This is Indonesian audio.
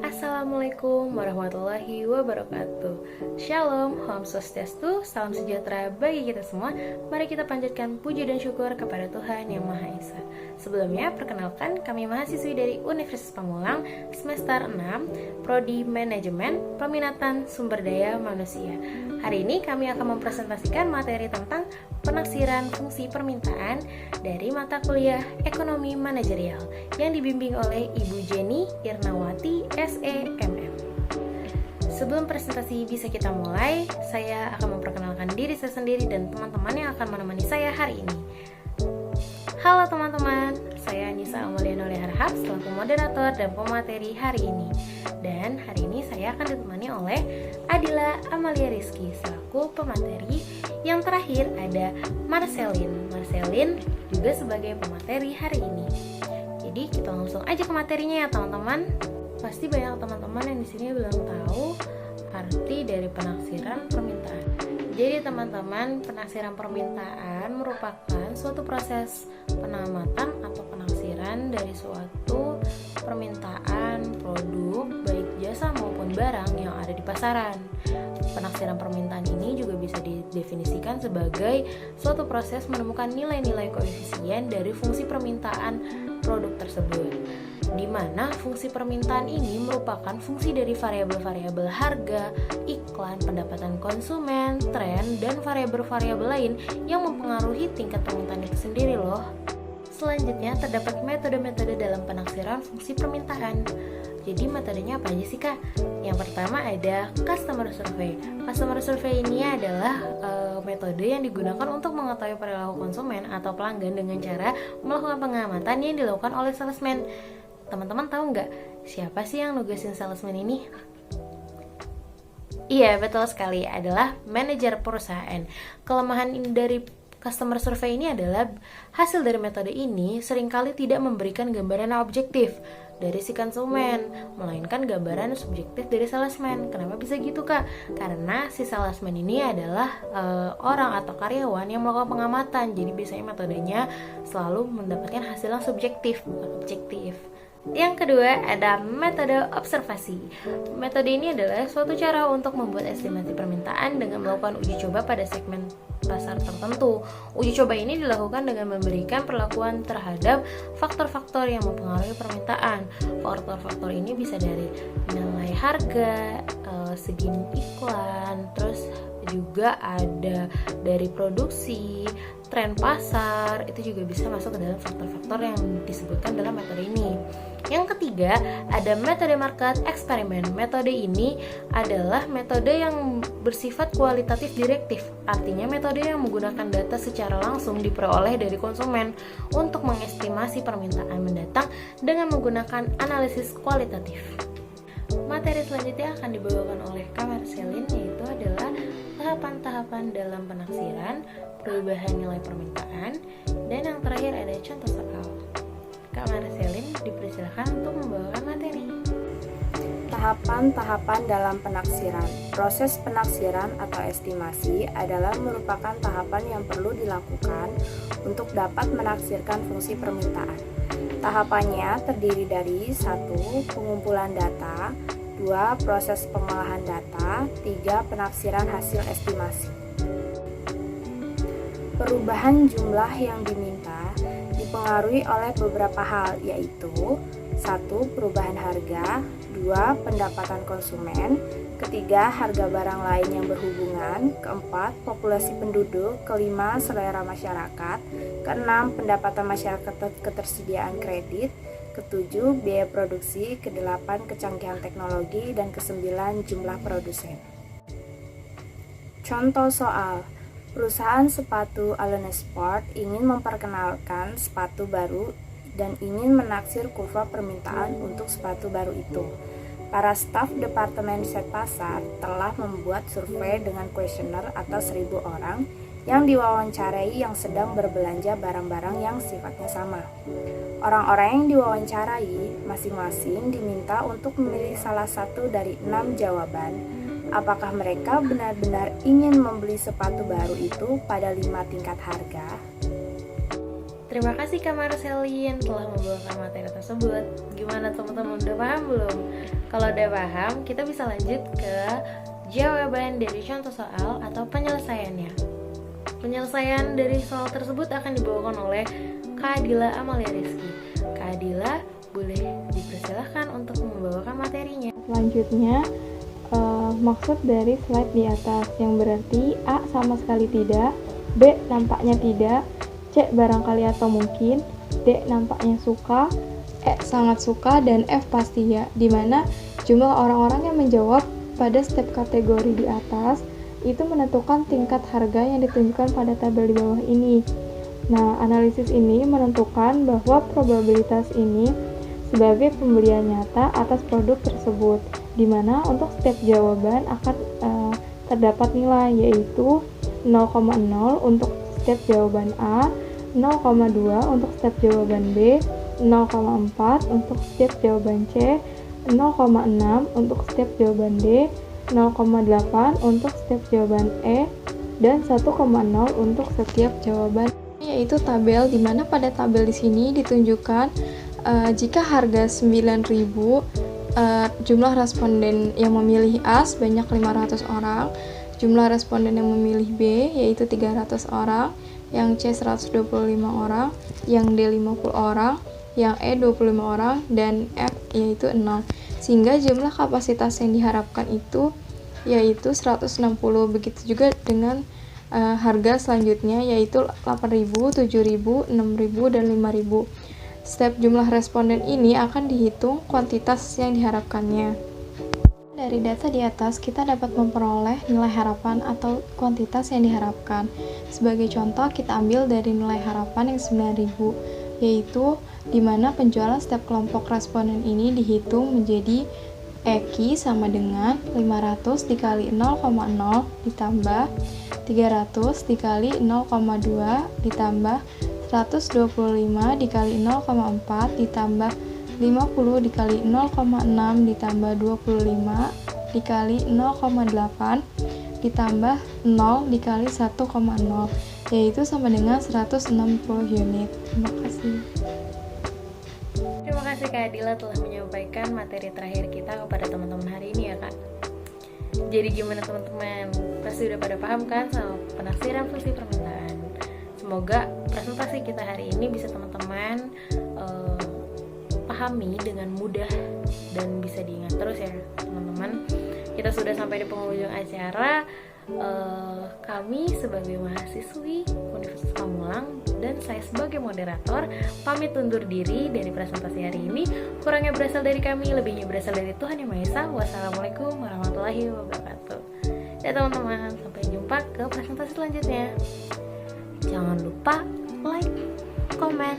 Assalamualaikum warahmatullahi wabarakatuh. Shalom, Om Swastiastu, salam sejahtera bagi kita semua. Mari kita panjatkan puji dan syukur kepada Tuhan Yang Maha Esa. Sebelumnya, perkenalkan kami mahasiswi dari Universitas Pamulang semester 6, Prodi Manajemen Peminatan Sumber Daya Manusia. Hari ini kami akan mempresentasikan materi tentang penafsiran fungsi permintaan dari mata kuliah Ekonomi Manajerial yang dibimbing oleh Ibu Jenny Irnawati SEMM. Sebelum presentasi bisa kita mulai, saya akan memperkenalkan diri saya sendiri dan teman-teman yang akan menemani saya hari ini. Halo teman-teman, saya Nisa Amalia Noli Harahap selaku moderator dan pemateri hari ini. Dan hari ini saya akan ditemani oleh Adila Amalia Rizky selaku pemateri. Yang terakhir ada Marcelin juga sebagai pemateri hari ini. Jadi kita langsung aja ke materinya ya teman-teman. Pasti banyak teman-teman yang di sini belum tahu arti dari penafsiran permintaan. Jadi teman-teman, penafsiran permintaan merupakan suatu proses pengamatan atau penafsiran dari suatu permintaan produk baik jasa maupun barang yang ada di pasaran. Penafsiran permintaan ini juga bisa didefinisikan sebagai suatu proses menemukan nilai-nilai koefisien dari fungsi permintaan produk tersebut, di mana fungsi permintaan ini merupakan fungsi dari variabel-variabel harga, iklan, pendapatan konsumen, tren, dan variabel-variabel lain yang mempengaruhi tingkat permintaan itu sendiri loh. Selanjutnya terdapat metode-metode dalam penafsiran fungsi permintaan. Jadi metodenya apa aja sih kak? Yang pertama ada customer survey. Customer survey ini adalah metode yang digunakan untuk mengetahui perilaku konsumen atau pelanggan dengan cara melakukan pengamatan yang dilakukan oleh salesman. Teman-teman tahu nggak siapa sih yang nugasin salesman ini? Iya, betul sekali, adalah manajer perusahaan. Kelemahan dari customer survey ini adalah hasil dari metode ini seringkali tidak memberikan gambaran objektif dari si konsumen, melainkan gambaran subjektif dari salesman. Kenapa bisa gitu kak? Karena si salesman ini adalah orang atau karyawan yang melakukan pengamatan. Jadi biasanya metodenya selalu mendapatkan hasil yang subjektif, bukan objektif. Yang kedua ada metode observasi. Metode ini adalah suatu cara untuk membuat estimasi permintaan dengan melakukan uji coba pada segmen pasar tertentu. Uji coba ini dilakukan dengan memberikan perlakuan terhadap faktor-faktor yang mempengaruhi permintaan. Faktor-faktor ini bisa dari nilai harga, segi iklan, terus juga ada dari produksi, tren pasar, itu juga bisa masuk ke dalam faktor-faktor yang disebutkan dalam metode ini. Yang ketiga, ada metode market eksperimen. Metode ini adalah metode yang bersifat kualitatif direktif. Artinya metode yang menggunakan data secara langsung diperoleh dari konsumen untuk mengestimasi permintaan mendatang dengan menggunakan analisis kualitatif. Materi selanjutnya akan dibawakan oleh Kak Marcelin, yaitu adalah tahapan-tahapan dalam penafsiran, perubahan nilai permintaan, dan yang terakhir ada contoh soal. Kak Marcelin dipersilakan untuk membawakan materi. Tahapan-tahapan dalam penafsiran. Proses penafsiran atau estimasi adalah merupakan tahapan yang perlu dilakukan untuk dapat menafsirkan fungsi permintaan. Tahapannya terdiri dari 1. Pengumpulan data, 2. Proses pengolahan data, 3. Penafsiran hasil estimasi. Perubahan jumlah yang diminta dipengaruhi oleh beberapa hal, yaitu 1. Perubahan harga, 2. Pendapatan konsumen, ketiga harga barang lain yang berhubungan, keempat populasi penduduk, kelima selera masyarakat, keenam pendapatan masyarakat ketersediaan kredit, ketujuh biaya produksi, kedelapan kecanggihan teknologi, dan kesembilan jumlah produsen. Contoh soal. Perusahaan sepatu Allen Sport ingin memperkenalkan sepatu baru dan ingin menaksir kurva permintaan untuk sepatu baru itu. Para staf Departemen Riset Pasar telah membuat survei dengan kuesioner atas 1.000 orang yang diwawancarai yang sedang berbelanja barang-barang yang sifatnya sama. Orang-orang yang diwawancarai masing-masing diminta untuk memilih salah satu dari 6 jawaban. Apakah mereka benar-benar ingin membeli sepatu baru itu pada 5 tingkat harga? Terima kasih Kak Marcelin telah membawakan materi tersebut. Gimana teman-teman, udah paham belum? Kalau udah paham, kita bisa lanjut ke jawaban dari contoh soal atau penyelesaiannya. Penyelesaian dari soal tersebut akan dibawakan oleh Kak Adila Amalia Rizky. Kak Adila, boleh dipersilahkan untuk membawakan materinya. Selanjutnya, maksud dari slide di atas, yang berarti A sama sekali tidak, B nampaknya tidak, C barangkali atau mungkin, D nampaknya suka, E sangat suka, dan F pasti ya, dimana jumlah orang-orang yang menjawab pada step kategori di atas itu menentukan tingkat harga yang ditunjukkan pada tabel di bawah ini. Nah, analisis ini menentukan bahwa probabilitas ini sebagai pembelian nyata atas produk tersebut, di mana untuk setiap jawaban akan terdapat nilai, yaitu 0,0 untuk setiap jawaban A, 0,2 untuk setiap jawaban B, 0,4 untuk setiap jawaban C, 0,6 untuk setiap jawaban D, 0,8 untuk setiap jawaban E, dan 1,0 untuk setiap jawaban. Yaitu tabel, di mana pada tabel di sini ditunjukkan jika harga 9.000, jumlah responden yang memilih A sebanyak 500 orang, jumlah responden yang memilih B yaitu 300 orang, yang C 125 orang, yang D 50 orang, yang E 25 orang, dan F yaitu 0. Sehingga jumlah kapasitas yang diharapkan itu yaitu 160. Begitu juga dengan harga selanjutnya yaitu 8.000, 7.000, 6.000, dan 5.000. Setiap jumlah responden ini akan dihitung kuantitas yang diharapkannya. Dari data di atas, kita dapat memperoleh nilai harapan atau kuantitas yang diharapkan. Sebagai contoh, kita ambil dari nilai harapan yang 9.000, yaitu di mana penjualan setiap kelompok responden ini dihitung menjadi EQ sama dengan 500 dikali 0,0 ditambah 300 dikali 0,2 ditambah 125 dikali 0,4 ditambah 50 dikali 0,6 ditambah 25 dikali 0,8 ditambah 0 dikali 1,0, yaitu sama dengan 160 unit. Terima kasih. Terima kasih Kak Adila telah menyampaikan materi terakhir kita kepada teman-teman hari ini ya Kak. Jadi gimana teman-teman? Pasti udah pada paham kan sama penafsiran fungsi permintaan? Semoga presentasi kita hari ini bisa teman-teman pahami dengan mudah dan bisa diingat terus ya teman-teman. Kita sudah sampai di penghujung acara. Kami sebagai mahasiswi Universitas Pamulang dan saya sebagai moderator pamit undur diri dari presentasi hari ini. Kurangnya berasal dari kami, lebihnya berasal dari Tuhan Yang Maha Esa. Wassalamualaikum warahmatullahi wabarakatuh. Ya teman-teman, sampai jumpa ke presentasi selanjutnya. Jangan lupa like, comment,